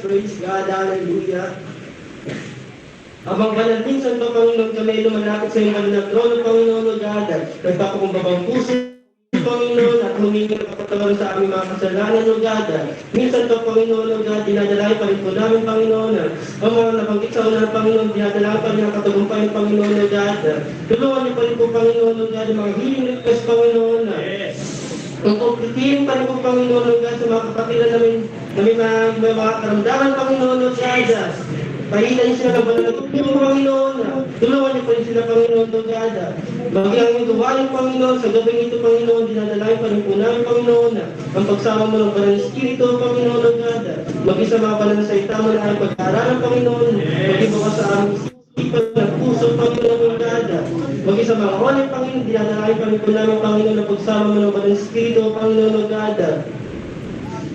Praise God, hallelujah. Abang banal, minsan pa, Panginoon, kami lumalapit sa iyong banal na trono, Panginoon, O God, nagpapakumbabang puso, Panginoon, at humingi ng kapatawaran sa aming mga kasalanan, O God. Minsan pa, Panginoon, O God, dinadalahin pa rin po namin, Panginoon. Ang mga nabanggit sa una, Panginoon, dinadalahin pa rin ang katagumpayan, Panginoon, O God. Tulungan niyo pa rin po, Panginoon, O God, mga healing request, Panginoon. Ang pagpipiling pa rin po, Panginoon, O God, sa mga kapatiran namin, na may mga karamdaman, Panginoon, O God. Pahilan sila ng banal na tubig, Panginoon. Tulungan niyo pa rin sila, Panginoon, O God. Maging ang iyong gawain, Panginoon, sa gabing ito, Panginoon, dinadalahin pa rin po namin, Panginoon. Ang pagsama mo ng banal na Espiritu, Panginoon, O God. Maging sa mga banal na salita mo na aming pag-aaralan, Panginoon. Maging bukas sa aming isipan ng puso, Panginoon, O God. Maging sa mga oras, Panginoon, dinadalahin pa rin po namin, Panginoon, ang pagsama mo ng banal na Espiritu, Panginoon, O God.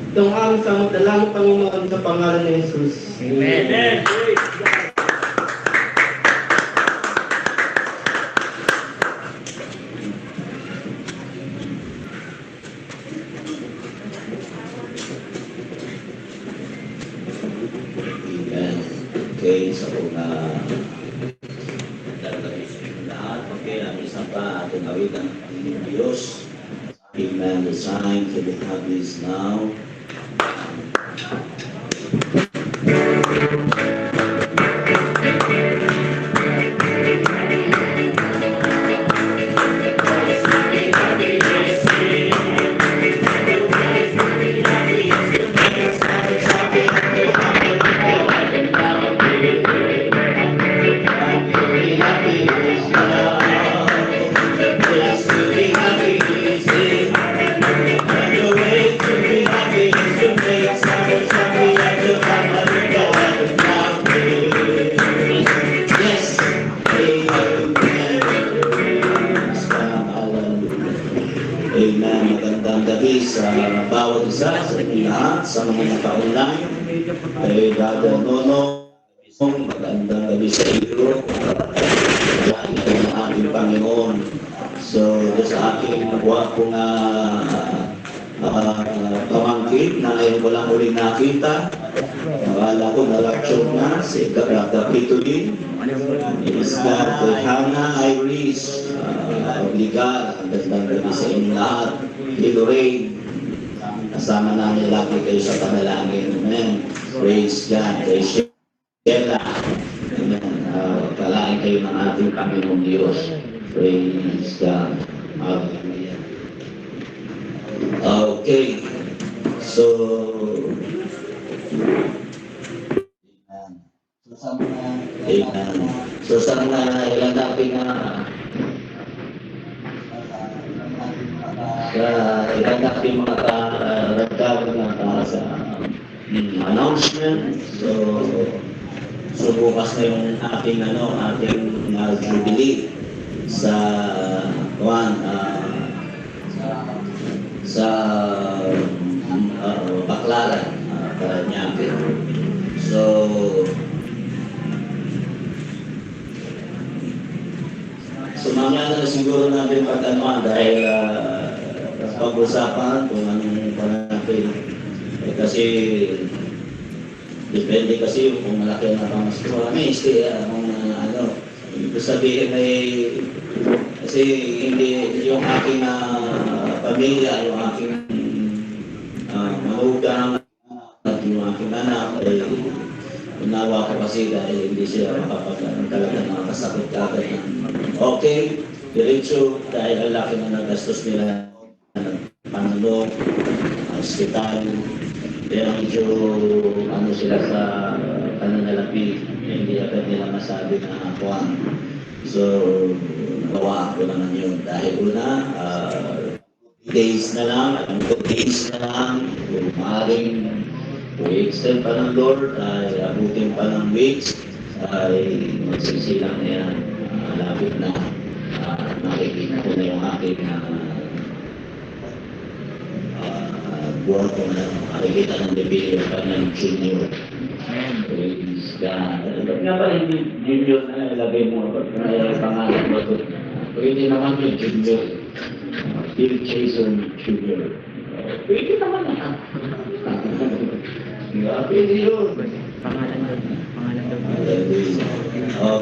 Itong aming samot na lang, Panginoon, sa pangalan ni Jesus. Amen. Amen. Okay, sa una darating sa inyo lahat. Okay, ang isa pa ating awitan ng Panginoon Diyos. Amen. The sign for the hub is now. Amen. Magandang gabi sa bawat isa, sa lahat, sa mga naka-online. Kay Brother Nono, magandang gabi sa iyo. Yan ito ng ating Panginoon. So, sa aking nakuha kong pamangkin na ngayon ko lang ulit nakita. Nakala ko na-rapture na si Kapitolin. Is God, Hannah, Iris, Obligar, ang gandang gabi sa inyo lahat. Lorraine, kasama namin lagi kayo sa panalangin. Amen. Praise God. Kay Sheila, amen. Kalain kayo ng ating Panginoong Diyos. Praise God. Hallelujah. Okay. So, amen. So, sa mga ilang natin ilang natin mga karagdag na sa announcement. So bukas na yung ating jubilee sa Baclaran, Paranaque. So mamaya na siguro natin pag-anuan dahil pag-usapan kung anong panapin. Kasi depende kasi kung malaki na pamasko. Ibig sabihin ay kasi hindi yung aking pamilya, yung aking mahugang at yung aking anak ay unawa ko kasi dahil hindi sila makapagkaroon talaga makakasakit kagad. Okay, diretso dahil ang laki na nagastos nila Pangulong, hospital, pero medyo sila sa pananalapi, hindi agad nila masabi na kuwan. So, gawa ko naman yun. Dahil una, 2 days na lang, 2 days na lang, maaaring i-extend pa ng Lord, ay abutin pa ng weeks, ay magsisilang na yan, malapit na, nakikita ko na yung aking buwan ko na makikita ng debilyo pa ng junior. Praise God. Ba't nga ba hindi junior na ilagay mo? Ba't may pangalan mo ito? Pwede naman yung junior. Bill Jason Junior. Pwede naman na. Pwede yun. Pangalan daw.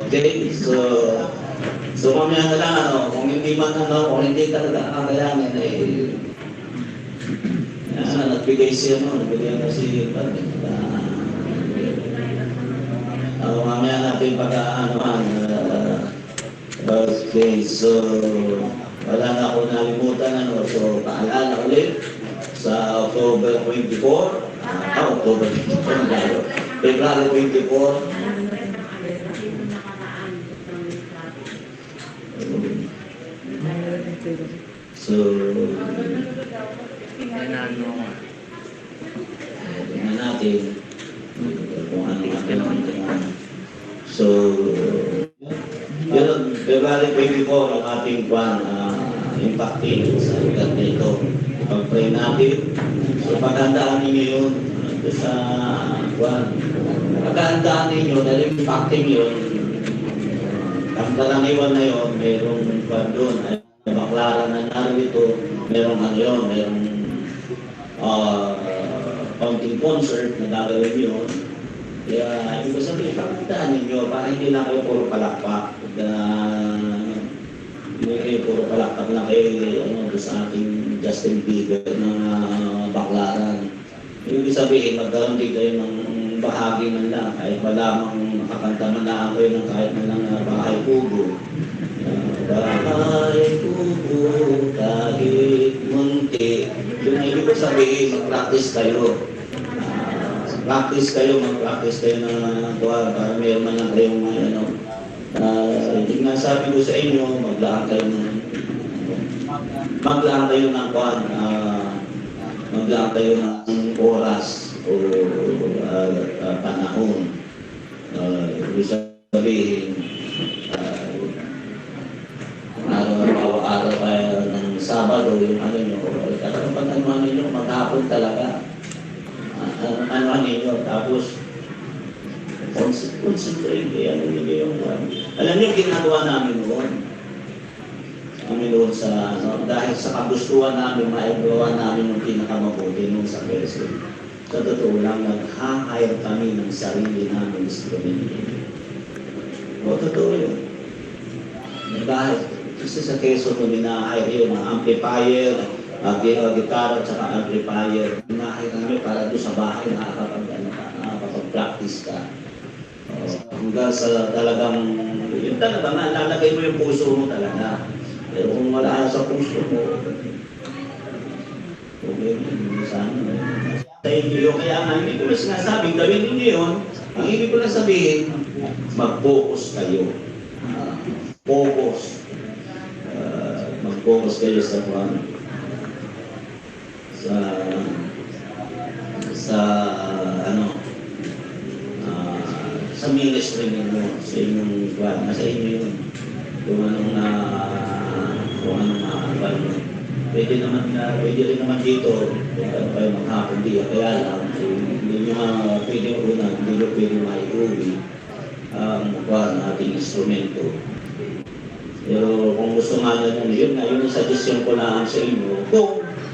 Okay, so mamaya na lang, kung hindi man kung hindi talaga kakayanin, nagbigay siya nagbigay na si mamaya natin pagkaanuhan. Okay, so wala na ako nalimutan, so paalala ulit sa October 24, October 24, February 24, so, tingnan natin kung ano natin. So, yun, February 24 ang ating impacting sa lugar na ito. Pag-pray natin. So, paghandaan ninyo yun sa paghandaan ninyo dahil impacting yun. Ang karaniwan na yun, mayroong doon. Baklaran na narito, merong yun, merong counting concert na gagawin yun. Kaya, ibig sabihin, pagkaktaan ninyo, para hindi na kayo puro palakpak. Hindi kayo puro palakpak na kayo sa ating Justin Bieber na baklaran. Ibig sabihin, magkaroon din kayo ng bahagi man lang, kahit wala mang makakanta man lang kayo ng kahit man lang bahay kubo. Bahay kubo, kahit munti. Yun ang ibig sabihin, mag-practice kayo. Mag-practice kayo ng tuwa para mayroon man lang kayong hindi nga sabi ko sa inyo, maglaan kayo ng oras o panahon. Ibig sabihin, araw-araw kayo ng Sabado, yung nyo, pag nyo, maghapon talaga. Nyo, tapos, concentrate kayo, alam nyo, ginagawa namin sa, dahil sa kagustuhan namin, maagawa namin yung pinakamabuti nung sa Quezon. Sa totoo lang, nag-hire kami ng sarili namin instrumento. Totoo yun. Dahil, kasi sa Quezon, ina-hire yun, mga amplifier, gitara, at saka amplifier. Ina-hire kami para doon sa bahay, nakakapag-practice ka. Hanggang sa talagang, yun talaga, lalagay mo yung puso mo talaga. Pero kung wala sa puso mo, sana. Kaya nga, hindi ko na sinasabing gawin ninyo yun. Ang ibig ko na sabihin, mag-focus kayo. Mag-focus kayo sa sa ministry ninyo, sa inyong nasa inyo yun. Kung pwede rin naman dito, kayo maghapon diya, kaya lang, hindi nyo pwede maiuwi ang ating instrumento. Pero kung gusto nga nyo, yun ang suggestion ko lang sa inyo.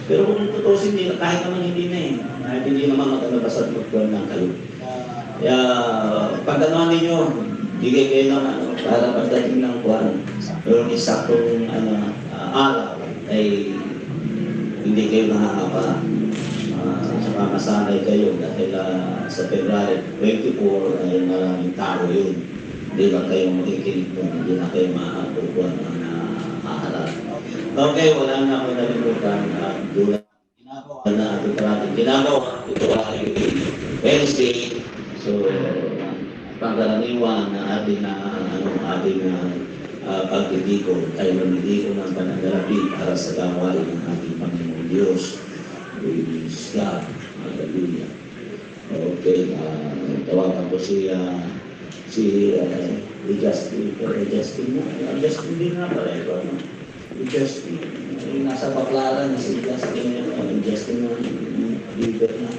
Pero kung tutusin nila, kahit naman hindi na kahit hindi naman matalabas at magkuhan lang kayo. Kaya, pag ninyo, bigay kayo ng para pagdating ng kuhan, yung isaktong araw, ay hindi kayo nakakapa. Saka masanay kayo dahil sa February 24 ay maraming tao yun. Hindi lang kayo makikinig doon, hindi na kayo makatukuhan ng haharap. Okay, wala na ako nalimutan. Ginagawa na ating parating ginagawa. Ito ay Wednesday. So, pangkaraniwan na ating pagdidiko, tayo mamidiko ng pananggarapi para sa gawain ng ating Panginoon Diyos. Praise God. Hallelujah. Okay, tawagan ko si Justin. Justin din nga pala ito. Justin. yung nasa Baklaran, si Justin Bieber na.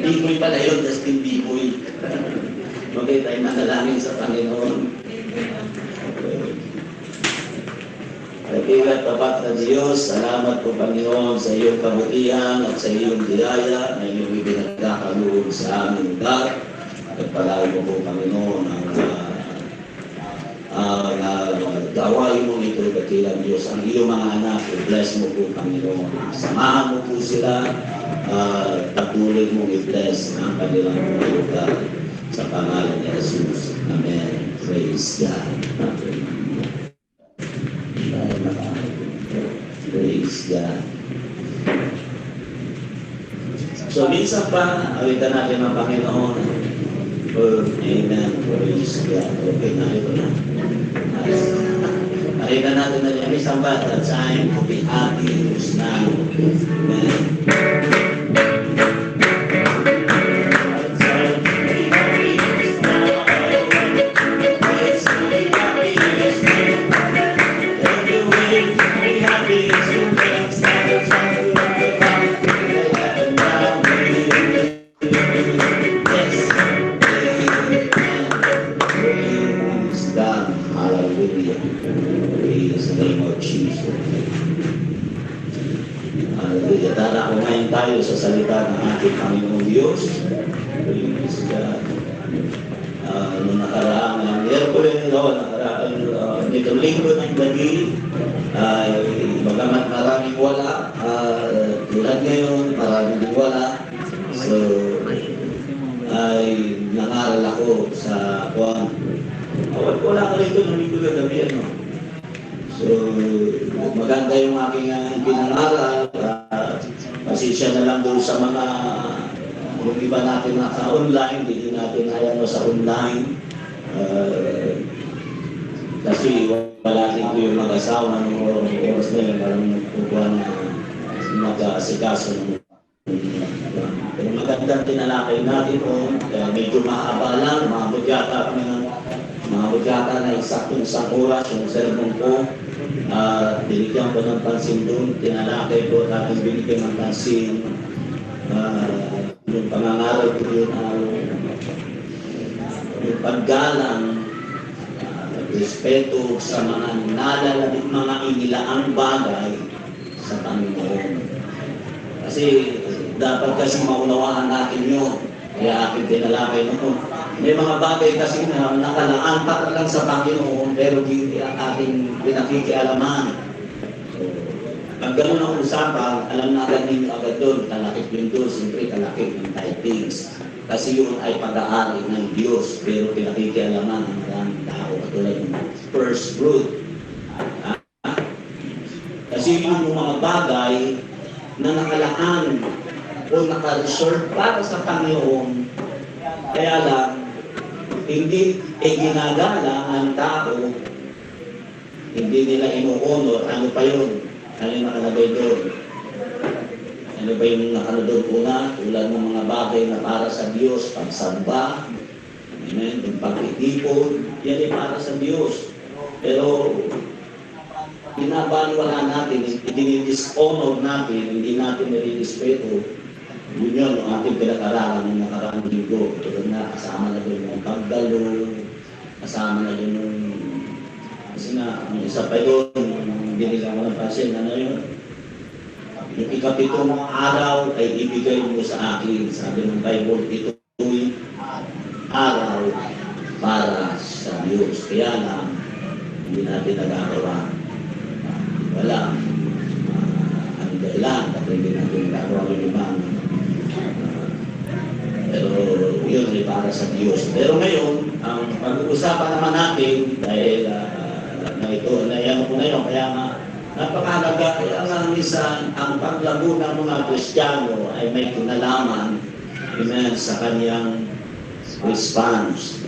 Biboy pala yun, Justin Biboy. Okay, tayo manalangin sa Panginoon. Kapilat tapat na Diyos, salamat po Panginoon sa iyong kabutihan at sa iyong biyaya na iyong ibinagkakaloob sa aming lugar. At palagi mo po Panginoon ang gawain mo nito kakilang Diyos. Ang iyong mga anak, i-bless mo po Panginoon. Samahan mo po sila, patuloy mong i-bless ang kanilang lugar sa pangalan ni Jesus. Amen. Praise God. Praise God. So, minsan pa, awitan natin ang Panginoon. Amen. Praise God. Okay, narito na. Awitan natin na niya. Minsan pa, the time to be happy is now. Amen. Tara, kumain tayo sa salita ng ating Panginoong Diyos. Praise God. Noong nakaraang nitong linggo ng gabi, ay bagamat maraming wala, tulad ngayon, maraming din wala. So, ay nangaral ako sa Juan. Wala ka rito ng linggo ng gabi, ano? So, maganda yung aking pinangaral. Pasensya na lang doon sa mga yung iba natin naka-online, hindi natin hayano sa online. Kasi wala din ko yung mag-asawa ng oras na yun, parang nagpupuan na mag-asikaso. Pero magandang tinalakay natin o medyo mahaba lang, maabot yata na isaktong isang oras yung sermon ko. Binigyan ko ng pansin doon, tinalakay ko at aking binigyan ng pansin. Yung pangangaral ko yun, yung paggalang, respeto sa mga nalalaking mga inilaang bagay sa Panginoon. Kasi dapat kasi maunawaan natin yun. Kaya aking tinalakay noon. May mga bagay kasi na nakalaan pa lang sa Panginoon pero hindi ang ating pinakikialaman. Pag gano'n ang usapan, alam natin ninyo agad doon, kalakit yun doon, siyempre kalakit ng tithings. Kasi yun ay pag-aari ng Diyos, pero pinakikialaman ng maraming tao, katulad ng first fruit. Kasi yun yung mga bagay na nakalaan o naka-reserve para sa Panginoon. Kaya lang, hindi ginagala ang tao, hindi nila inuunor. Ano pa yun? Ano yung nakalagay doon? Ano ba yung nakalagay una? Tulad ng mga bagay na para sa Diyos, pagsamba, amen, yung pagtitipon, yan ay para sa Diyos. Pero, pinabaliwala natin, dinidishonor natin, hindi natin nililispeto. Yun yun, ang ating pinag-aralan ng nakaraang linggo. Tulad na, kasama na doon yung pagdalo, kasama na doon yung... Kasi nga, ang isa pa yun, yung binigyan ko ng pansin, ano yun? Yung ikapitong araw ay ibigay mo sa akin. Sabi ng Bible, ito'y araw para sa Diyos. Kaya lang, hindi natin nagagawa. Wala. Ang dahilan, at hindi natin nagagawa ng ibang. Pero yun ay para sa Diyos. Pero ngayon, ang pag-uusapan naman natin, dahil na ito, nayan ko na yun, kaya nga, napakahalaga, kaya nga minsan, ang paglago ng mga Kristiyano ay may kinalaman, amen, sa kanyang response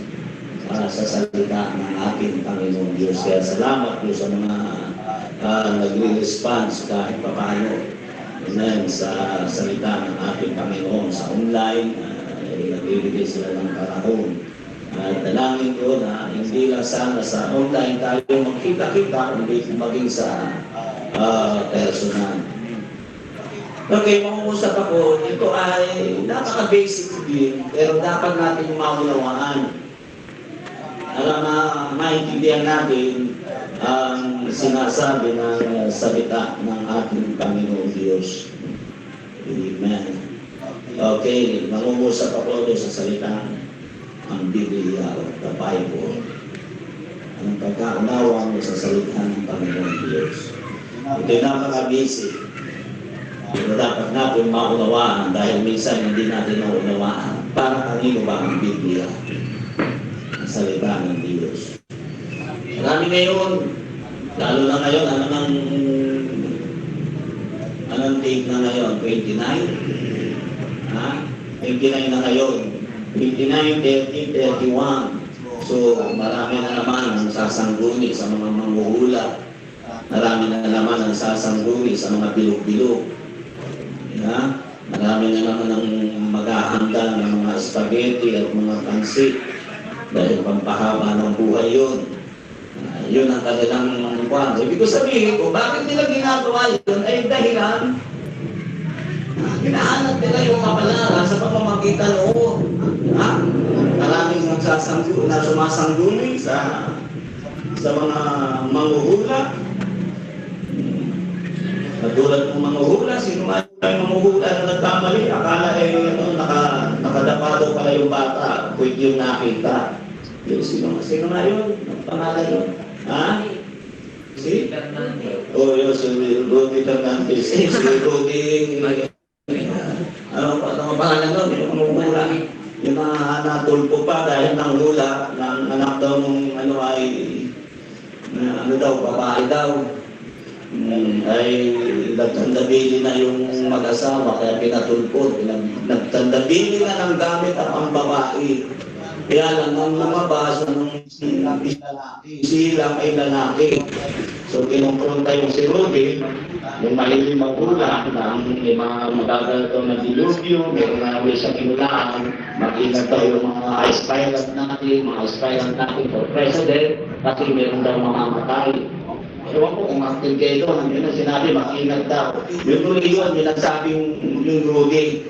sa salita ng ating Panginoon Diyos. Kaya salamat po sa mga nagre-response kahit paano, amen, sa salita ng ating Panginoon sa online. Nagbibigay sila ng panahon At dalangin ko na hindi lang sana sa online tayo magkita-kita, kundi maging sa personal. Okay, mangungusap ako, ito ay napaka-basic din, pero dapat natin maunawaan. Alam na maintindihan natin ang sinasabi ng salita ng ating Panginoong Diyos. Amen. Okay, mangungusap ako doon sa salita ang Biblia o the Bible. Ang pagkaunawa mo sa salita ng Panginoong Diyos. Ito'y napaka-basic. Pero dapat natin maunawaan dahil minsan hindi natin maunawaan para kanino ba ang Biblia, ang salita ng Diyos. Marami ngayon, lalo na ngayon, anong date na ngayon? 29? Ha? 29 na ngayon. 29, 30, 31. So, marami na naman ang sasangguni sa mga manghuhula. Marami na naman ang sasangguni sa mga bilog-bilog. Yeah? Marami na naman ang maghahanda ng mga spaghetti at mga pansit dahil pampahaba ng buhay yun. Yun ang kanilang kwan. Ibig ko sabihin ko, bakit nila ginagawa yun ay dahilan hinahanap nila yung kapalaran sa pamamagitan noon. Maraming nagsasangguni na sumasangguni sa mga manghuhula. Katulad ng manghuhula, sino man yung manghuhula na nagkamali, akala nakadapado pala yung bata, quick yung nakita. Sino nga yun? Ang pangalan yun? Ha? Si? Oh, yun, si Rudy Fernandez. Si Rudy, ano pangalan nun? Yung manghuhula. Yung mga natulpo pa dahil ng hula, ng anak daw nung babae daw. Ay nagtandabili na yung mag-asawa kaya pinatulpot. Nagtandabili na ng gamit ang babae. Kaya lang nang lumabas ng silang ay lalaki. So kinumpronta yung si Rudy, yung mahiling maghula na may mga magagalito na dilubyo, meron na ulit sa kinulaan, mag-ingat daw yung mga aspirant natin for president kasi meron daw mamamatay. Ewan ko kung active kayo doon, yun ang sinabi, mag-ingat daw. Yung tuloy yun, yun ang sabi yung Rudy,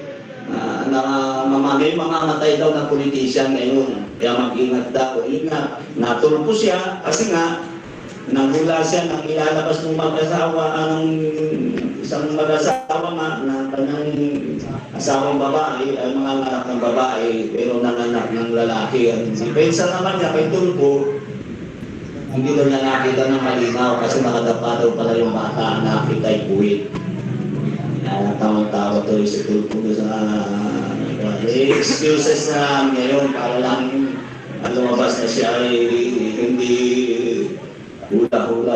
na may mamamatay daw ng politician ngayon. Kaya mag-ingat daw. Yun nga, natulpo siya kasi nga, nagmula siya nang ilalabas ng mag-asawa, isang mag-asawa nga, na kanyang asawang babae, ay mga anak ng babae, pero nanganak ng lalaki. Si Pensa naman niya, kay Tulpo, hindi daw niya nakita ng malinaw kasi nakadapa daw pala yung bata na nakita ay puwit. Tawang-tawa to si Tulpo sa excuses na ngayon para lang lumabas na siya ay hindi hula-hula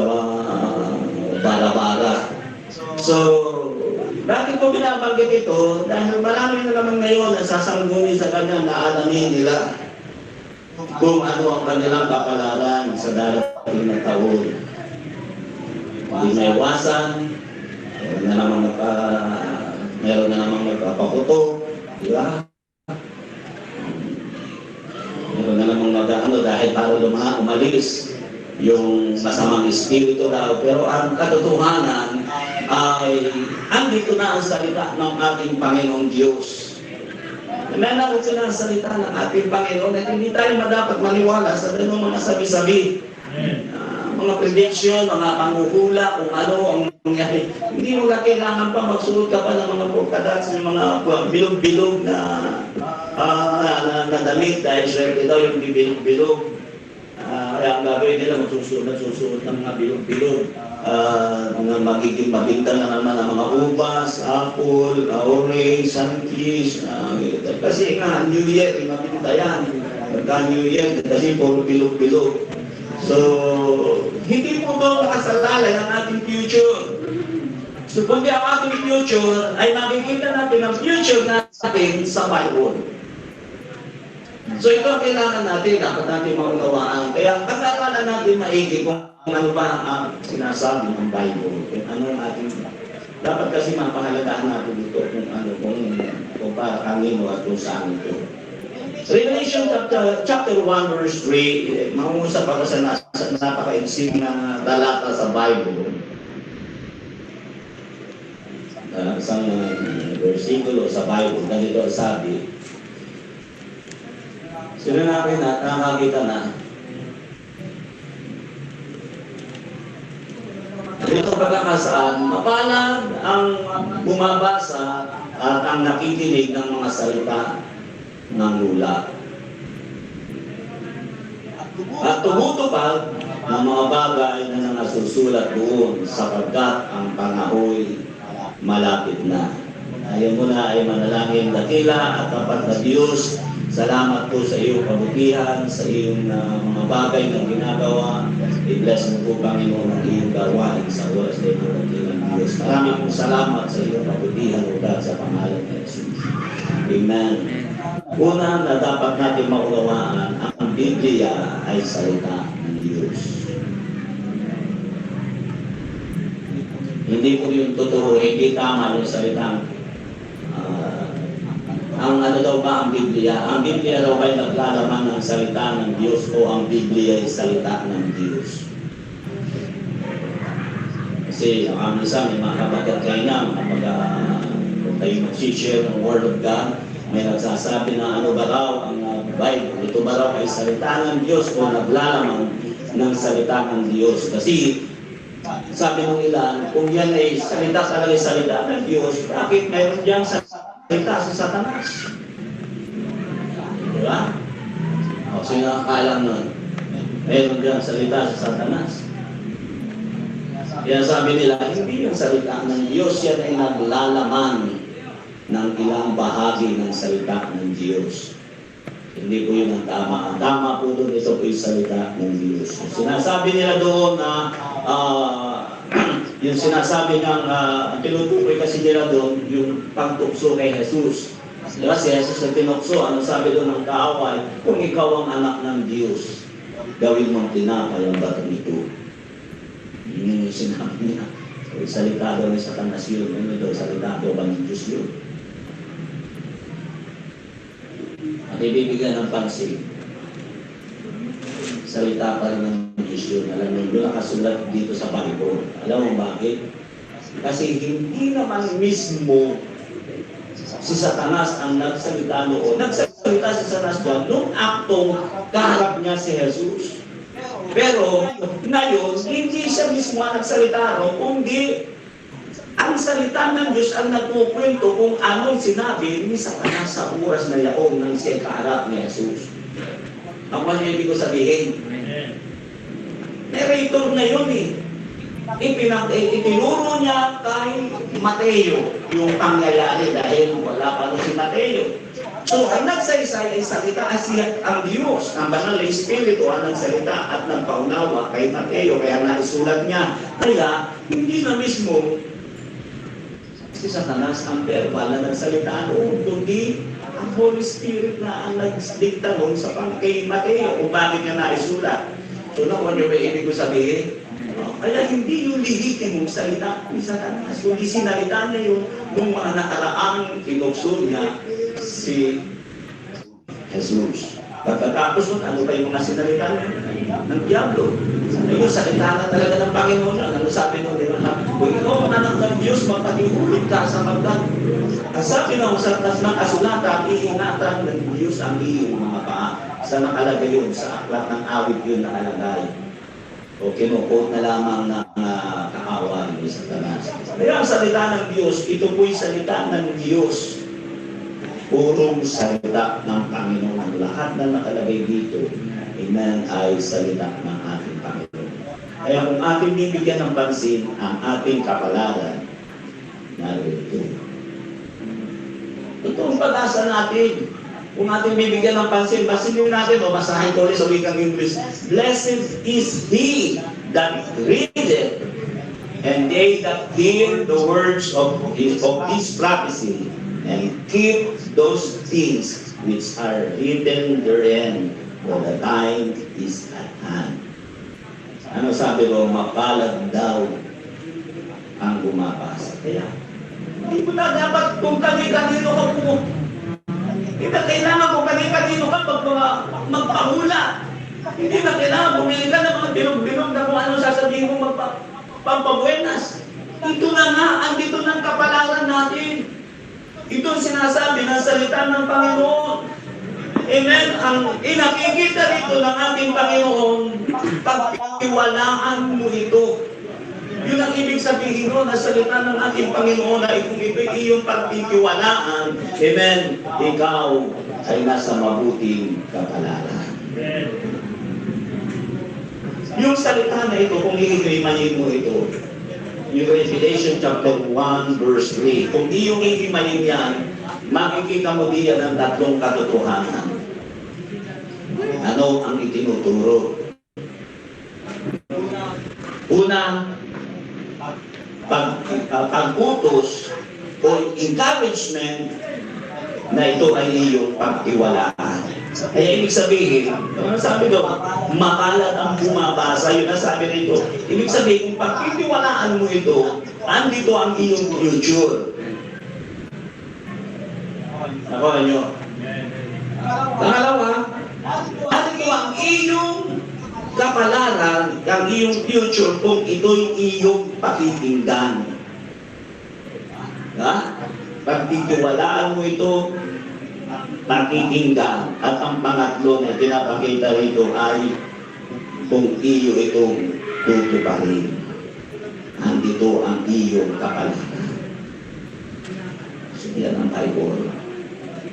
bara-bara. So, bakit ko binabanggit ito? Dahil marami na naman ngayon ang sasangguni sa kanya na alamin nila kung ano ang kanilang kapalaran sa darating na taon. Hindi may iwasan, meron na namang nagpapakuto, di ba? Meron na namang dahil para umalis yung masamang espiritu daw. Pero ang katotohanan ay andito na ang salita ng ating Panginoong Diyos. Meron ako sinasalita ng ating Panginoon at hindi tayo madapat maniwala sa ganung mga sabi-sabi. Mga prediction, mga panguhula, kung ano ang nangyari. Hindi mo na kailangan pa magsuot ka pa ng mga polkadats, ng mga bilog-bilog na damit dahil swerte daw yung bilog-bilog. Kaya ang gagawin nila, magsusuot ng mga bilog-bilog. Magiging mabinta na naman ang mga ubas, apple, orange, sunkiss. Kasi nga, New Year, mabinta yan. Pagka New Year, kasi puro bilog-bilog. So, hindi po ba makasalalay ang ating future? So, kundi ang ating future ay makikita natin ang future natin sa Bible. So, ito ang kailangan natin, dapat natin maunawaan. Kaya, pag-aralan natin maigi kung ano ba ang sinasabi ng Bible. Ano ang ating, dapat kasi mapahalagahan natin dito kung ano, kung para kanino at kung saan ito. Revelation chapter 1 verse 3, mangungusap ako sa napaka-insig na talata sa Bible. Isang versikulo sa Bible, ganito sabi, sila natin na, nakakita na, dito pagkakasaan, mapalad ang bumabasa at ang nakikinig ng mga salita ng lula. At tumutupad ng mga bagay na nasusulat doon sapagkat ang panahon malapit na. Ayaw mo na ay manalangin dakila at tapat na Diyos. Salamat po sa iyong kabutihan, sa iyong mga bagay na ginagawa. I-bless mo po, Panginoon, ang iyong gawain sa oras na ito ng Diyos. Maraming pong salamat sa iyong kabutihan o God sa pangalan ng Jesus. Amen. Una na dapat natin maunawaan, ang Biblia ay salita ng Diyos. Hindi po yung totoo, hindi tama yung salitang ang ano daw ba ang Biblia? Ang Biblia daw ay naglalaman ng salita ng Diyos o ang Biblia ay salita ng Diyos. Kasi ang isa may mga kapatid kayo na kapag kung tayo mag-share ng Word of God, may nagsasabi na ano ba raw ang Bible? Ito ba raw ay salita ng Diyos o naglalaman ng salita ng Diyos? Kasi sabi ng ilan, kung yan ay salita talaga salita ng Diyos, bakit mayroon dyan salita si Satanas? Diba? O sino nakakalam nun? Mayroon dyan salita si Satanas. Kaya sabi nila, hindi yung salita ng Diyos, yan ay naglalaman ng ilang bahagi ng salita ng Diyos. Hindi po yun ang tama. Ang tama po doon, ito po yung salita ng Diyos. Sinasabi nila doon na yung sinasabi ng tinutukoy kasi nila doon yung pagtukso kay Jesus. Diba si Jesus ang tinukso, ano sabi doon ng kaaway? Kung ikaw ang anak ng Diyos, gawin mong tinapay ang batong ito. Yun yung sinabi niya. So, salita daw ni Satanas yun. Ano daw, salita daw ba ng Diyos yun? At ibibigyan ng pansin. Salita pa rin ng Diyos yun. Alam mo, doon nakasulat dito sa Bible. Alam mo bakit? Kasi hindi naman mismo si Satanas ang nagsalita noon. Nagsalita si Satanas doon nung aktong kaharap niya si Jesus. Pero ngayon, hindi siya mismo ang nagsalita ro, kundi ang salita ng Diyos ang nagpukwento kung anong sinabi ni Satanas sa oras na yaon ng siya kaharap ni Jesus. Ang ano yung ibig ko sabihin? Narrator na yun eh. Itinuro niya kay Mateo yung pangyayari dahil wala pa rin si Mateo. So, ang nagsaysay ay salita siya ang Diyos, ang banal na Espiritu ang nagsalita at nagpaunawa kay Mateo, kaya naisulat niya. Kaya, hindi na mismo si Satanas ang verbal na nagsalita noon, kundi ang Holy Spirit na ang nagdikta noon sa kay Mateo kung bakit niya naisulat. So, naman yung may ibig ko sabihin, kaya hindi yung lihitin mong salita ni Satanas, kundi sinalita niya yung mga nakaraang tinukso niya si Jesus. Pagkatapos nun, ano pa yung mga sinalita ng Diablo? Yung salita na talaga ng Panginoon na, ano sabi nun, kung ikaw ang anak ng Diyos, magpatihulog ka sa magdan. Ang sabi ng Satanas ng kasulatan, iingatan ng Diyos ang iyong mga paa. Sa nakalagay yun, sa aklat ng awit yun nakalagay. O kinukot na lamang ng kaaway ni Satanas. Kaya ang salita ng Diyos, ito po'y salita ng Diyos. Purong salita ng Panginoon. Lahat na nakalagay dito, amen, ay salita ng ating Panginoon. Kaya kung ating bibigyan ng pansin ang ating kapalaran, narito. Ito ang pag-asa natin. Kung ating bibigyan ng pansin, pansinin natin, o basahin ko ulit sa wikang English. Blessed is he that readeth, and they that hear the words of his prophecy, and keep those things which are written therein, for the time is at hand. Ano sabi ko? Mapalad daw ang bumabasa. Kaya, hindi mo na dapat kung kanino ka po. Hindi na kailangan kung kanino ka magpahula. Hindi na kailangan bumili ka ng mga binog-binog na kung ano sasabihin mo pampabuenas. Ito na nga, andito ng kapalaran natin. Ito ang sinasabi ng salita ng Panginoon. Amen. Ang inakikita dito ng ating Panginoon, pagtiwalaan mo ito. Yun ang ibig sabihin ko na salita ng ating Panginoon na kung ito iyong pagtitiwalaan, amen, ikaw ay nasa mabuting kapalaran. Yung salita na ito, kung iimayin mo ito, yung Revelation chapter 1 verse 3, kung iyong iimayin yan, makikita mo diyan ang tatlong katotohanan. Ano ang itinuturo? Una, pag-utos o encouragement na ito ay iyong pagtiwalaan. Kaya ibig sabihin, sabi doon, makalat ang bumabasa, yun ang sabi nito. Ibig sabihin, kung pagtitiwalaan mo ito, andito ang iyong future. Nakuha nyo? Pangalawa, andito ang iyong kapalaran, ang iyong future kung ito'y iyong pakikinggan. Ha? Pagtitiwalaan mo ito, pakikinggan. At ang pangatlo na pinapakita rito ay kung iyo itong tutuparin. Andito ang iyong kapalaran. So, yan ang Bible.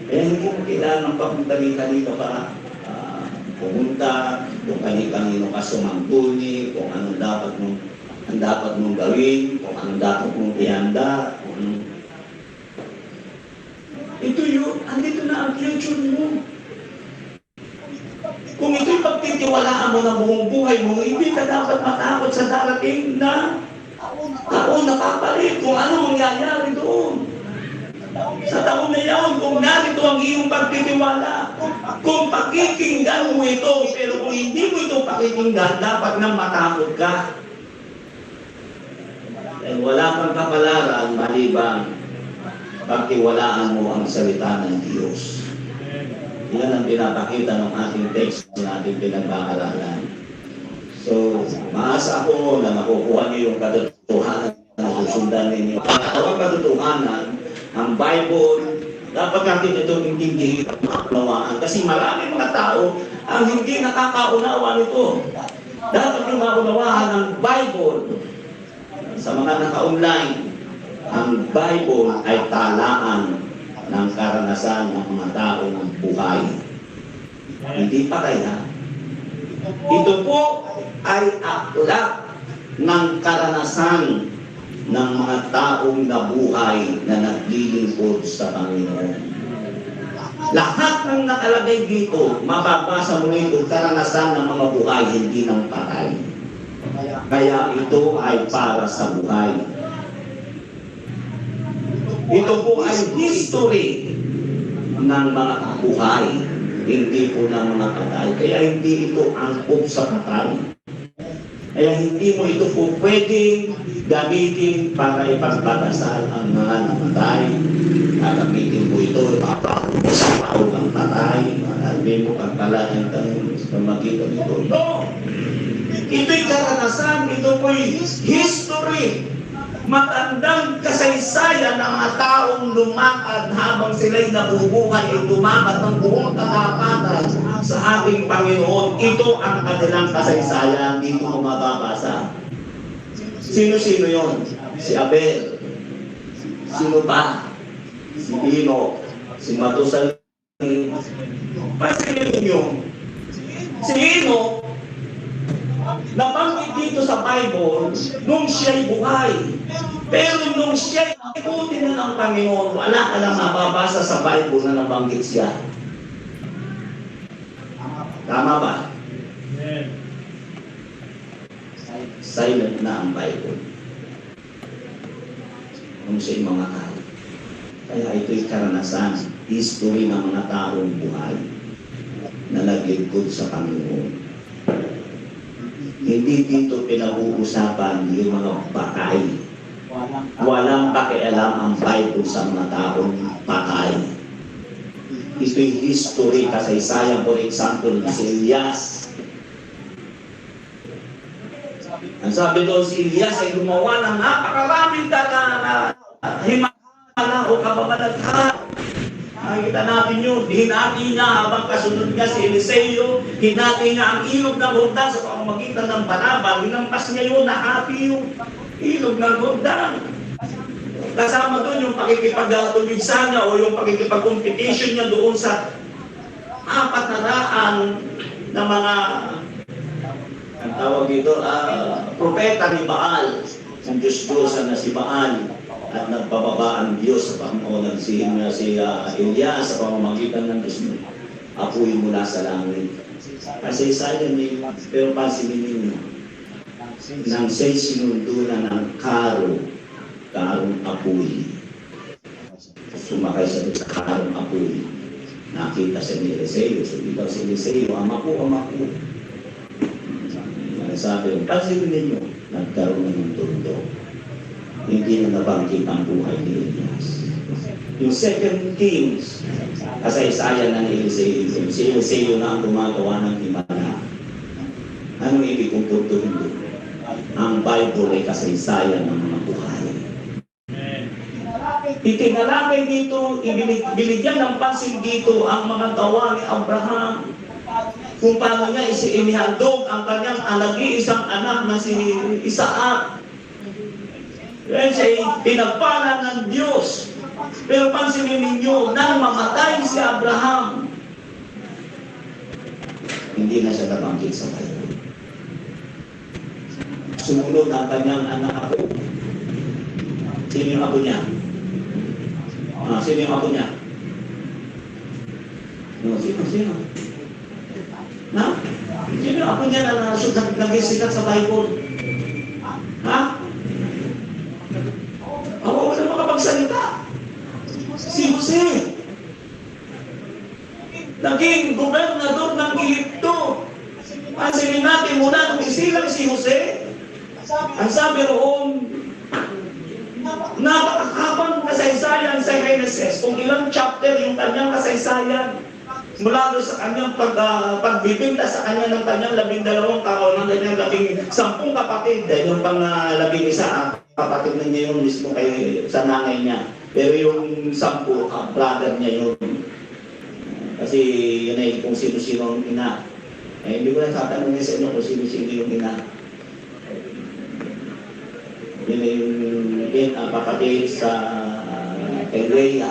Kaya hindi mo kailangan papunta-kanino para pumunta, kung kanino ka sumangkuni, kung anong dapat mong gawin, kung anong dapat mong ihanda, kung anong... Ito yun, andito na ang future mo. Kung ito'y pagtitiwalaan mo na buong buhay mo, hindi ka dapat matakot sa darating na taon na kapalit kung ano mangyayari doon. Sa taon na yun, kung narito ang iyong pagtitiwala, kung pakikinggan mo ito, pero kung hindi mo ito pakikinggan, dapat nang matakot ka. Dahil wala kang kapalaran, maliban pagtiwalaan mo ang salita ng Diyos. Yan ang pinapakita ng ating text na ating pinag-aaralan. So, maasa ako na makukuha niyo yung katotohanan na susundan ninyo. Ang katotohanan, ang Bible, dapat natin ito intindihin at maunawaan. Kasi marami mga tao ang hindi nakakaunawa nito. Dapat yung maunawaan ang Bible. Sa mga naka-online, ang Bible ay talaan ng karanasan ng mga tao ng buhay. Hindi pa kaya. Ito po ay aklat ng karanasan ng mga taong nabuhay na naglilingkod sa Panginoon. Lahat ng nakalagay dito, mababasa mo ito, karanasan ng mga buhay, hindi ng patay. Kaya ito ay para sa buhay. Ito po ay history ng mga buhay, hindi po ng mga patay. Kaya hindi ito angkop sa patay. Kaya hindi mo ito po pwedeng gamitin para ipagpatasal ang mga namatay. Gagamitin mo ito para sa tao ng patay. Marami mo pagpalaan tayo sa pamagitan nito. No! Ito'y karanasan, ito po'y history. Matandang kasaysayan ng mga taong lumakad habang sila'y nabubuhay ay lumakad ng buong katapatan sa ating Panginoon. Ito ang kanilang kasaysayan. Dito mo mababasa. Sino-sino yon? Si Abel. Sino pa? Si Enoch. Si Matusalem. Pansinin ninyo. Si Enoch, nabanggit dito sa Bible, nung siya'y buhay. Pero nung siya'y ikutin na ng Panginoon, wala ka lang mababasa sa Bible na nabanggit siya. Tama ba? Silent na ang Bible. Nung siya'y mga tao. Kaya ito'y karanasan, history ng mga taong buhay na naglingkod sa Panginoon. Hindi dito pinag-uusapan yung mga patay. Walang pakialam ang Bible sa mga taong patay. ito'y history, kasaysayan, for example, si Elias. Ang sabi doon, si Elias ay gumawa ng napakaraming himala o kababalaghan. Nakikita natin yun, hinati niya habang kasunod niya si Eliseo, hinati niya ang ilog ng Jordan sa pamamagitan ng Banabal, hinampas niya yun, nahati yung ilog ng Jordan. Kasama doon yung pakikipagtuligsa niya o yung pakikipag-competition niya doon sa 400 na mga, ang tawag dito, propeta ni Baal, ang Diyos-Diyosan na si Baal. At nagpababa ang Diyos sa pangoonan si Elias sa pamamagitan ng Diyos mo. Apoy mula sa langit. Kasi sayang ni, pero pansinin ninyo, nang siya'y sinundulan ng karong apoy. Sumakay siya sa karong apoy. Nakita siya ni Eliseo. Sabi daw si Eliseo, ama ko. Sabi, pansinin ninyo, nagkaroon ng tundo. Hindi na nabanggit ang buhay ni Elias. Yung 2 Kings, kasaysayan na ni Eliseo. Si Eliseo na ang gumagawa ng himala. Anong ibig kong tutuhin doon? Ang Bible ay kasaysayan ng mga buhay. Itinalakay dito, binigyan ng pansin dito ang mga gawa ni Abraham. Kung paano niya inihandog ang kanyang nag-iisang anak na si Isaac. Yan siya pinagpala ng Diyos. Pero pansinin ninyo, nang mamatay si Abraham, hindi na siya nabanggit sa Bible. Sumunod ang kanyang anak ako. Sino yung ako niya? Sino yung ako niya? Sino? Na? Sino yung ako niya na nagisikat sa Bible? Ha? Ako na makapagsalita. Si Jose. Naging gobernador ng Egypto. Pansinin natin muna nung isilang si Jose. Ang sabi roon, napakakabang kasaysayan sa Genesis. Kung ilang chapter yung kanyang kasaysayan. Mula doon sa kanyang pagbibinta sa kanya ng kanyang 12 taon, ng kanyang 10 kapatid, yung pang 11 kapatid na niya yun mismo sa nanay niya. Pero yung 10, brother niya yun. Kasi yun ay kung sino-sino ang ina. Hindi ko lang tatanungin sa inyo kung sino-sino yung ina. Yun ay yung kapatid sa kay Leia.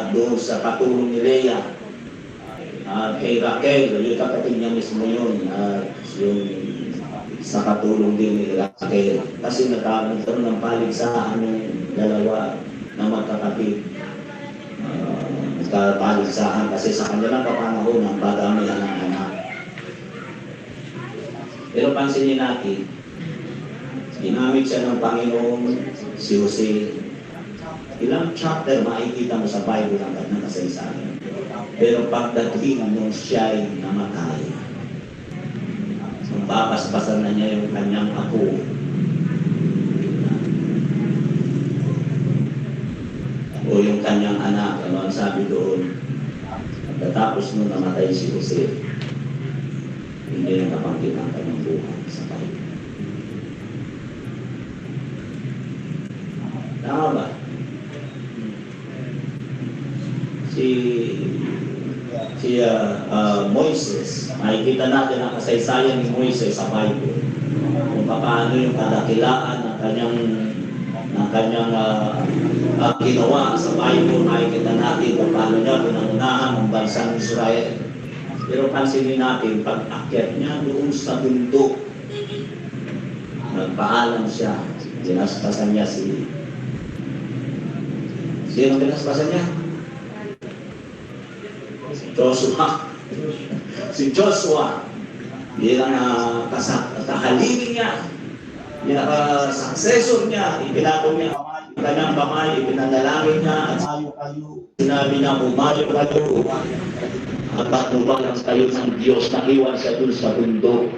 Doon sa katulong ni Leia. Kay Raquel, yung kapatid niya mismo yun. Yung sa katulong din ni Raquel. Kasi nagkaroon ng paligsahan yung dalawa na magkakapit. Nagkapaligsahan kasi sa kanilang kapanahon ang padamihan ng anak. Pero pansinin natin, ginamit siya ng Panginoon si Jose. Ilang chapter makikita mo sa Bible ang kanyang kasaysayan. Pero pagdating nung siya'y namatay, babasbasan na niya yung kanyang apo. O yung kanyang anak, ano ang sabi doon? Pagkatapos nung namatay si Jose, hindi na nabanggit ang kanyang buhay sa Bible. Tama ba? Si Moises, makikita natin ang kasaysayan ni Moises sa Bible. Kung paano yung kadakilaan ng kanyang ginawa sa Bible, makikita natin kung paano niya pinangunahan ng bansang Israel. Pero pansinin natin, pag-akyat niya doon sa bundok, nagpaalam siya, dinaspasan niya sino dinaspasan niya? Si Joshua, bilang kahalili niya, pinaka-successor niya, ipinatong niya ang kanyang kamay, ipinanalangin niya, at sinabi niya, umayo kayo, at patnubalan kayo ng Diyos na iwan siya dun sa bundok.